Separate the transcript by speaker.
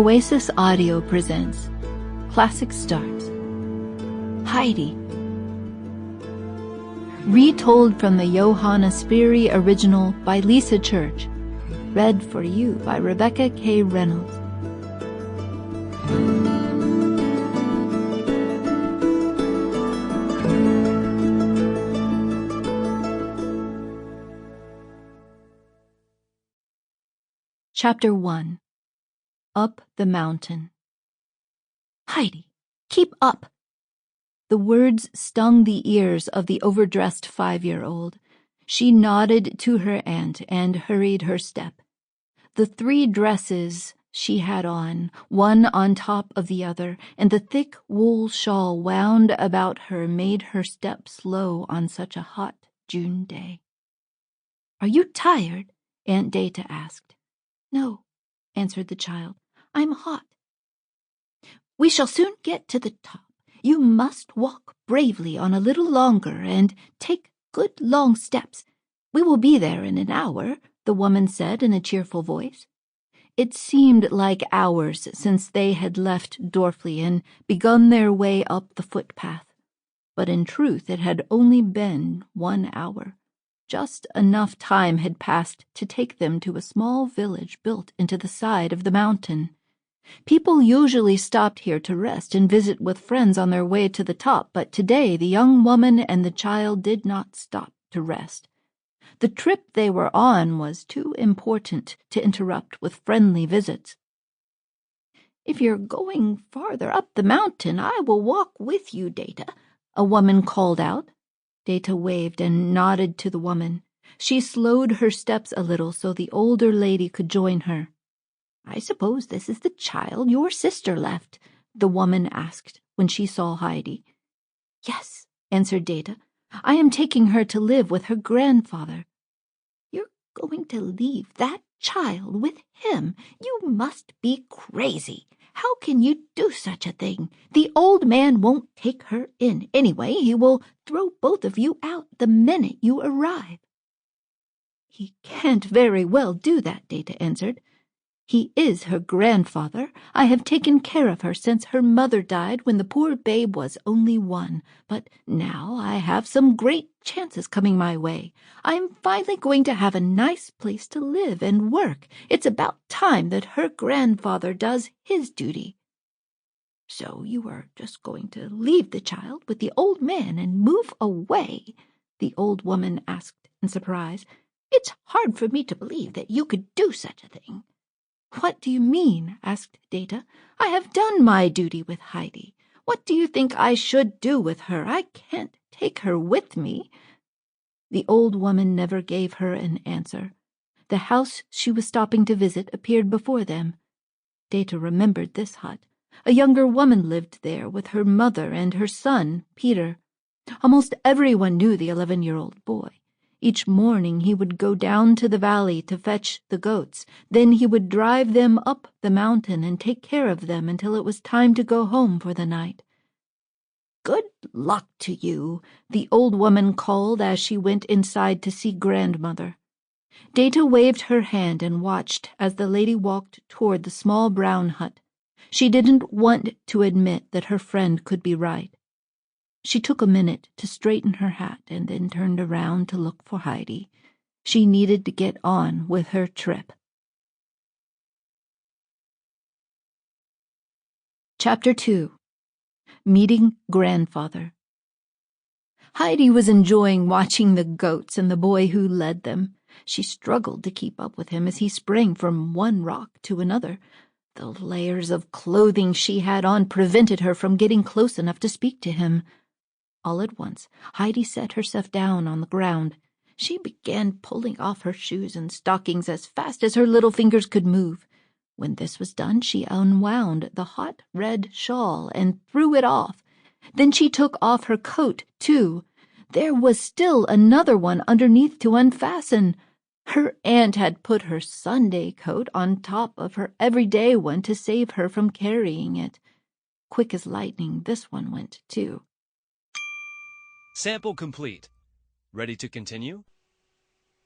Speaker 1: Oasis Audio presents Classic Starts. Heidi. Retold from the Johanna Spyri original by Lisa Church. Read for you by Rebecca K. Reynolds. Chapter 1. Up the Mountain. Heidi, keep up! The words stung the ears of the overdressed 5-year-old. She nodded to her aunt and hurried her step. The 3 dresses she had on, one on top of the other, and the thick wool shawl wound about her made her step slow on such a hot June day. "Are you tired?" Aunt Dete asked. "No," answered the child. "I'm hot." "We shall soon get to the top. You must walk bravely on a little longer and take good long steps. We will be there in an hour," the woman said in a cheerful voice. It seemed like hours since they had left Dorfley and begun their way up the footpath, but in truth it had only been 1 hour. Just enough time had passed to take them to a small village built into the side of the mountain. People usually stopped here to rest and visit with friends on their way to the top, but today the young woman and the child did not stop to rest. The trip they were on was too important to interrupt with friendly visits. "If you're going farther up the mountain, I will walk with you, Dete," a woman called out. Dete waved and nodded to the woman. She slowed her steps a little so the older lady could join her. "I suppose this is the child your sister left?" the woman asked when she saw Heidi. "Yes," answered Dete. "I am taking her to live with her grandfather." "You're going to leave that child with him? You must be crazy. How can you do such a thing? The old man won't take her in. Anyway, he will throw both of you out the minute you arrive." "He can't very well do that," Dete answered. "He is her grandfather. I have taken care of her since her mother died when the poor babe was only 1. But now I have some great chances coming my way. I'm finally going to have a nice place to live and work. It's about time that her grandfather does his duty." "So you are just going to leave the child with the old man and move away?" the old woman asked in surprise. "It's hard for me to believe that you could do such a thing." "What do you mean?" asked Dete. "I have done my duty with Heidi. What do you think I should do with her? I can't take her with me." The old woman never gave her an answer. The house she was stopping to visit appeared before them. Dete remembered this hut. A younger woman lived there with her mother and her son, Peter. Almost everyone knew the 11-year-old boy. Each morning he would go down to the valley to fetch the goats. Then he would drive them up the mountain and take care of them until it was time to go home for the night. "Good luck to you," the old woman called as she went inside to see grandmother. Dete waved her hand and watched as the lady walked toward the small brown hut. She didn't want to admit that her friend could be right. She took a minute to straighten her hat and then turned around to look for Heidi. She needed to get on with her trip. Chapter 2. Meeting Grandfather. Heidi was enjoying watching the goats and the boy who led them. She struggled to keep up with him as he sprang from one rock to another. The layers of clothing she had on prevented her from getting close enough to speak to him. All at once, Heidi set herself down on the ground. She began pulling off her shoes and stockings as fast as her little fingers could move. When this was done, she unwound the hot red shawl and threw it off. Then she took off her coat, too. There was still another one underneath to unfasten. Her aunt had put her Sunday coat on top of her everyday one to save her from carrying it. Quick as lightning, this one went, too.
Speaker 2: Sample complete. Ready to continue?